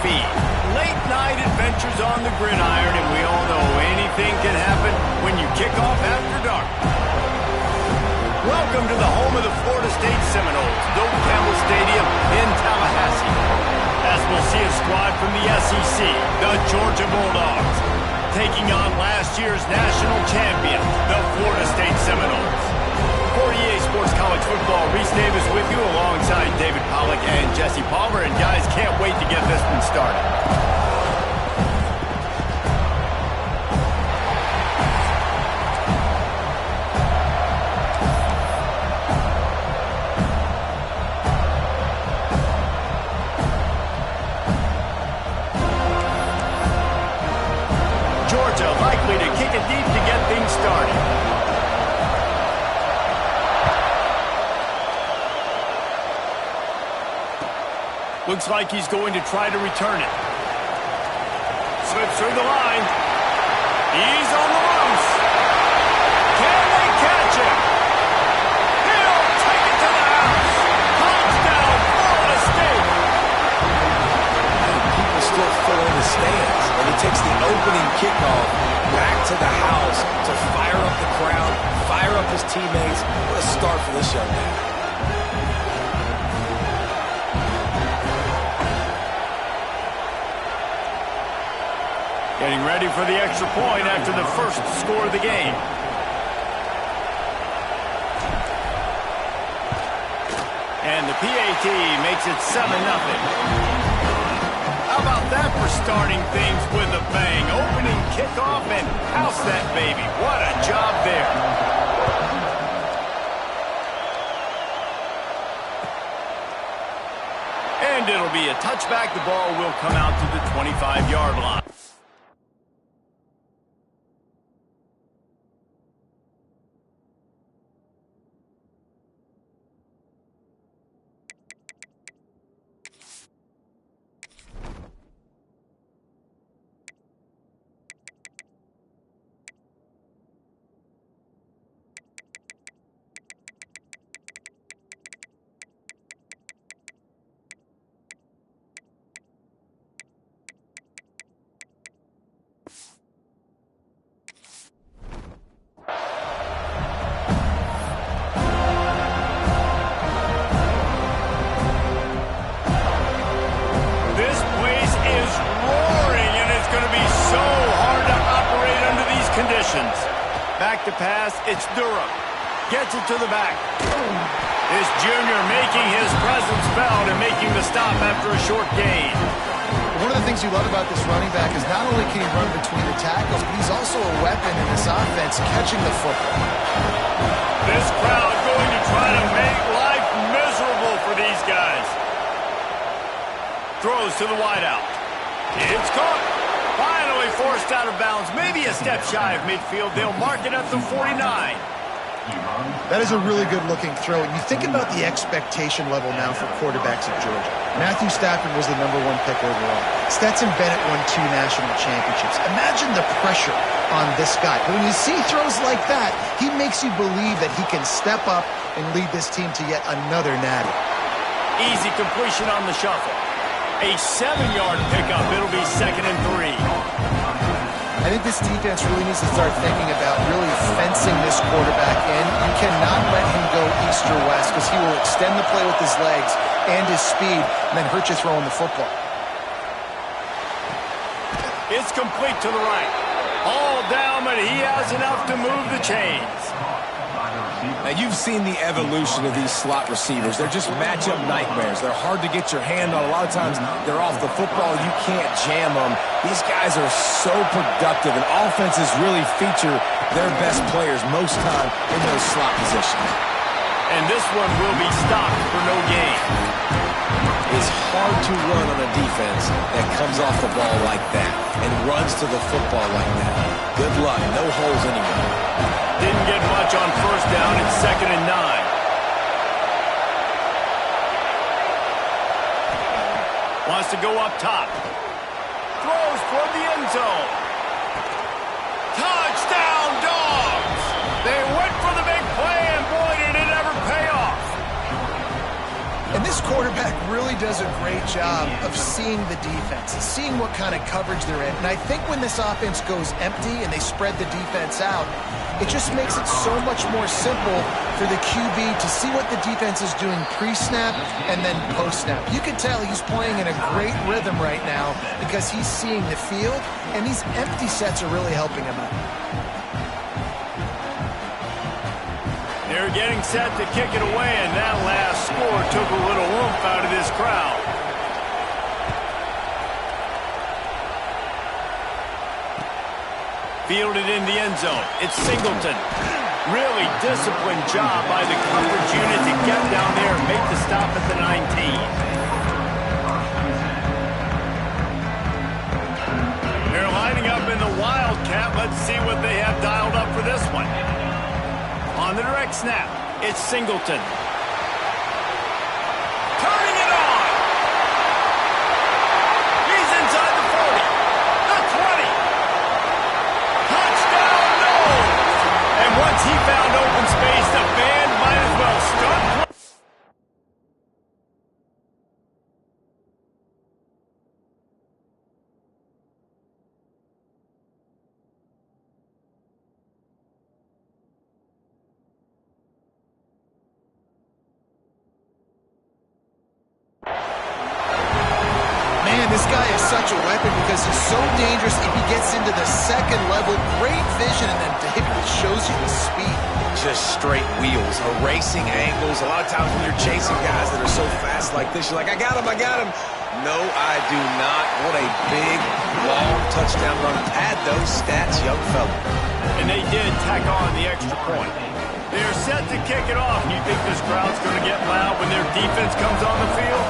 feet. Late night adventures on the gridiron, and we all know anything can happen when you kick off after dark. Welcome to the home of the Florida State Seminoles, Doak Campbell Stadium in Tallahassee. As we'll see a squad from the SEC, the Georgia Bulldogs, taking on last year's national champion, the Florida State Seminoles. For EA Sports College Football, Reese Davis with you alongside David Pollack and Jesse Palmer. And guys, can't wait to get this one started. Georgia likely to kick it deep to get things started. Looks like he's going to try to return it. Slips through the line. He's on the loose. Can they catch him? He'll take it to the house. Touchdown, Florida State. People still fill in the stands, and he takes the opening kickoff back to the house to fire up the crowd, fire up his teammates. What a start for this young man. Getting ready for the extra point after the first score of the game. And the PAT makes it 7-0. How about that for starting things with a bang? Opening kickoff and house that baby. What a job there. And it'll be a touchback. The ball will come out to the 25-yard line. Back to pass, it's Durham. Gets it to the back. This junior making his presence felt and making the stop after a short gain. One of the things you love about this running back is not only can he run between the tackles, but he's also a weapon in this offense catching the football. This crowd going to try to make life miserable for these guys. Throws to the wideout. It's caught. Finally forced out of bounds, maybe a step shy of midfield. They'll mark it at the 49. That is a really good-looking throw. And you think about the expectation level now for quarterbacks at Georgia. Matthew Stafford was the #1 pick overall. Stetson Bennett won 2 national championships. Imagine the pressure on this guy. But when you see throws like that, he makes you believe that he can step up and lead this team to yet another natty. Easy completion on the shuffle. A 7-yard pickup. It'll be 2nd and 3. I think this defense really needs to start thinking about really fencing this quarterback in. You cannot let him go east or west because he will extend the play with his legs and his speed and then hurt you throwing the football. It's complete to the right. All down, but he has enough to move the chains. Now, you've seen the evolution of these slot receivers. They're just matchup nightmares. They're hard to get your hand on. A lot of times, they're off the football. You can't jam them. These guys are so productive, and offenses really feature their best players most time in those slot positions. And this one will be stopped for no gain. It's hard to run on a defense that comes off the ball like that and runs to the football like that. Good luck. No holes anywhere. Didn't get much on first down. It's 2nd and 9. Wants to go up top. Throws toward the end zone. Touchdown, Dogs! They went for the big play, and boy, did it ever pay off. And this quarterback really does a great job of seeing the defense, seeing what kind of coverage they're in. And I think when this offense goes empty and they spread the defense out, it just makes it so much more simple for the QB to see what the defense is doing pre-snap and then post-snap. You can tell he's playing in a great rhythm right now because he's seeing the field, and these empty sets are really helping him out. They're getting set to kick it away, and that last score took a little oomph out of this crowd. Fielded in the end zone. It's Singleton. Really disciplined job by the coverage unit to get down there and make the stop at the 19. They're lining up in the Wildcat. Let's see what they have dialed up for this one. On the direct snap, it's Singleton. Turning it on. He's inside the 40. The 20. Touchdown, no! And once he found open space, the band might as well start. This guy is such a weapon because he's so dangerous if he gets into the second level. Great vision, and then David shows you the speed. Just straight wheels, erasing angles. A lot of times when you're chasing guys that are so fast like this, you're like, I got him, I got him. No, I do not. What a big, long touchdown run. Pad those stats, young fella. And they did tack on the extra point. They're set to kick it off. You think this crowd's going to get loud when their defense comes on the field?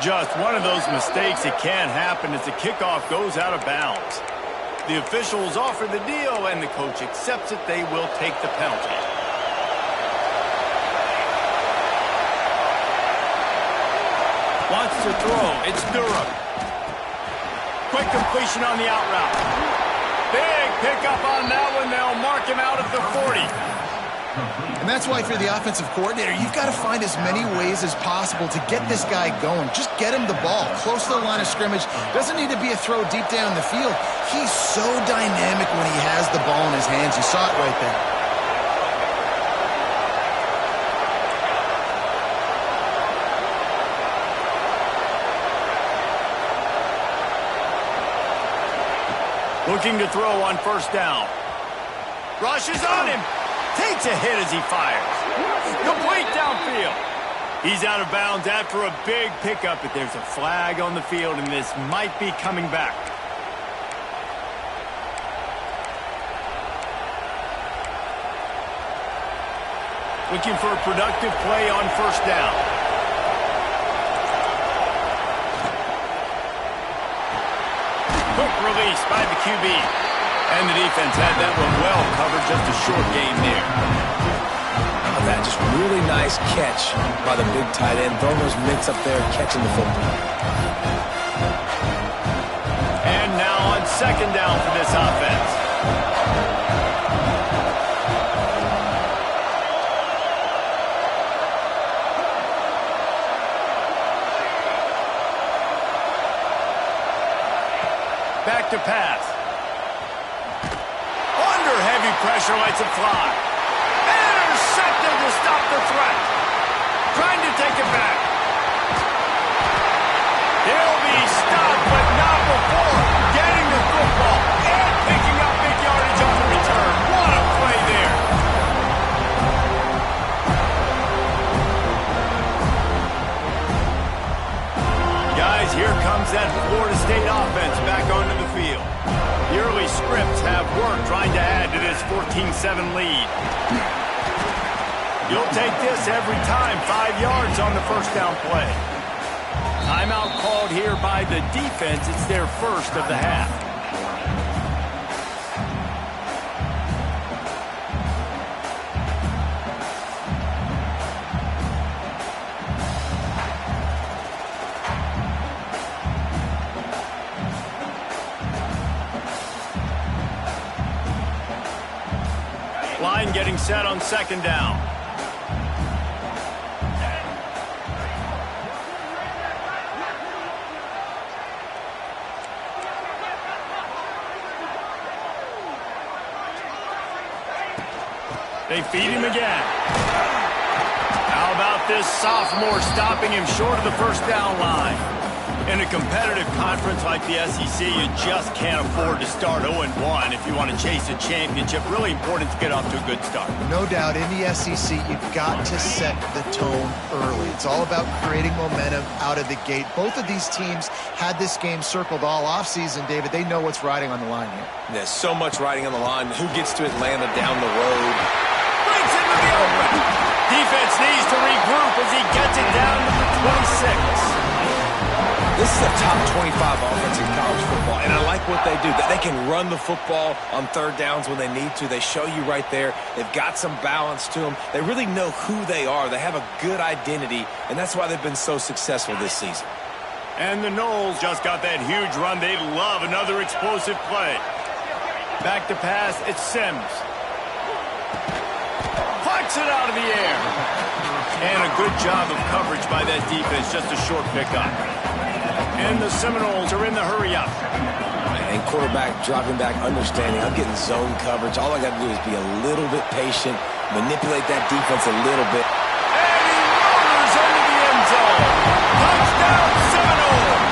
Just one of those mistakes that can happen as the kickoff goes out of bounds. The officials offer the deal, and the coach accepts it. They will take the penalty. Wants to throw. It's Durham. Quick completion on the out route. Big pickup on that one. They'll mark him out at the 40. And that's why for the offensive coordinator, you've got to find as many ways as possible to get this guy going. Just get him the ball close to the line of scrimmage. Doesn't need to be a throw deep down the field. He's so dynamic when he has the ball in his hands. You saw it right there. Looking to throw on first down. Rushes on him. Takes a hit as he fires. Complete downfield. He's out of bounds after a big pickup, but there's a flag on the field, and this might be coming back. Looking for a productive play on first down. Quick release by the QB. And the defense had that one well covered, just a short game there. That just really nice catch by the big tight end. Throwing those mitts up there, catching the football. And now on second down for this offense. Back to pass. Heavy pressure lets it fly. Intercepted to stop the threat. Trying to take it back. He'll be stopped, but not before getting the football and picking up big yardage on the return. What a play there. Guys, here comes that Florida State offense back onto the field. The early scripts have worked trying to add to this 14-7 lead. You'll take this every time. 5 yards on the first down play. Timeout called here by the defense. It's their first of the half. getting set on second down. They feed him again. How about this sophomore stopping him short of the first down line? In a competitive conference like the SEC, you just can't afford to start 0-1 if you want to chase a championship. Really important to get off to a good start. No doubt, in the SEC, you've got to set the tone early. It's all about creating momentum out of the gate. Both of these teams had this game circled all offseason, David. They know what's riding on the line here. There's so much riding on the line. Who gets to Atlanta down the road? Brings into the open. Defense needs to regroup as he gets it down to the 26. This is a top 25 offense in college football, and I like what they do. That they can run the football on third downs when they need to. They show you right there. They've got some balance to them. They really know who they are. They have a good identity, and that's why they've been so successful this season. And the Noles just got that huge run. They love another explosive play. Back to pass, it's Sims. Plucks it out of the air. And a good job of coverage by that defense, just a short pickup. And the Seminoles are in the hurry-up. And quarterback dropping back, understanding, I'm getting zone coverage. All I got to do is be a little bit patient, manipulate that defense a little bit. And he rollers into the end zone. Touchdown, Seminoles!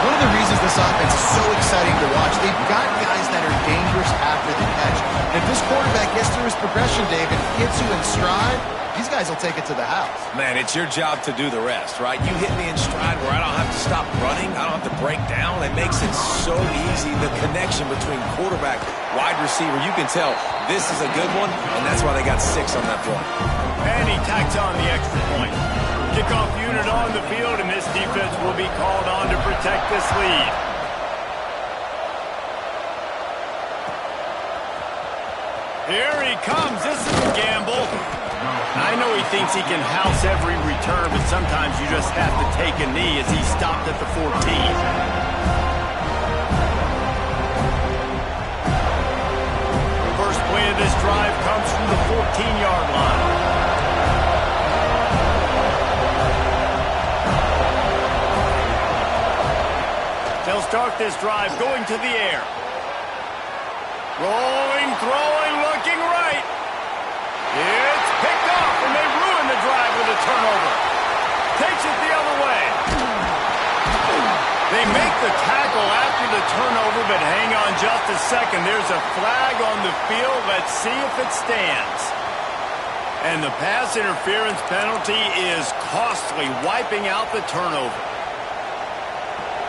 One of the reasons this offense is so exciting to watch, they've got guys that are dangerous after the catch. And if this quarterback gets through his progression, David, gets you in stride, these guys will take it to the house. Man, it's your job to do the rest, right? You hit me in stride where I don't have to stop running. I don't have to break down. It makes it so easy. The connection between quarterback, wide receiver, you can tell this is a good one, and that's why they got 6 on that play. And he tacks on the extra point. Kickoff unit on the field, and this defense will be called on to protect this lead. Here he comes. This is a gamble. I know he thinks he can house every return, but sometimes you just have to take a knee as he stopped at the 14. First play of this drive comes from the 14-yard line. They'll start this drive going to the air. Rolling, throwing, looking right. It's picked off, and they ruin the drive with a turnover. Takes it the other way. They make the tackle after the turnover, but hang on just a second. There's a flag on the field. Let's see if it stands. And the pass interference penalty is costly, wiping out the turnover.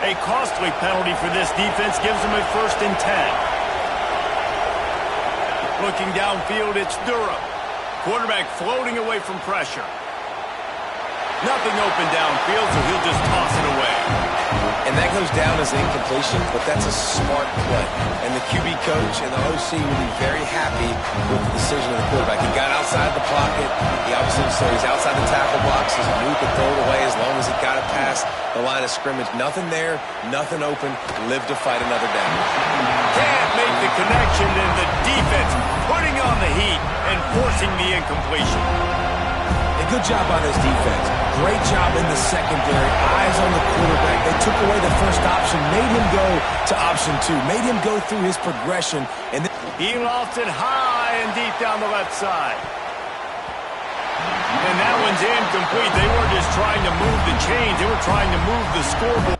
A costly penalty for this defense gives them a 1st and 10. Looking downfield, it's Durham. Quarterback floating away from pressure. Nothing open downfield, so he'll just toss it away. And that goes down as an incompletion, but that's a smart play. And the QB coach and the OC will be very happy with the decision of the quarterback. He got outside the pocket. He obviously, so he's outside the tackle box. He knew he could throw it away as long as he got it past the line of scrimmage. Nothing there, nothing open. Live to fight another down. Can't make the connection, and the defense putting on the heat and forcing the incompletion. A good job by this defense. Great job in the secondary. Eyes on the quarterback. They took away the first option, made him go to option 2, made him go through his progression. And then he lost it high and deep down the left side. And that one's incomplete. They weren't just trying to move the chains. They were trying to move the scoreboard.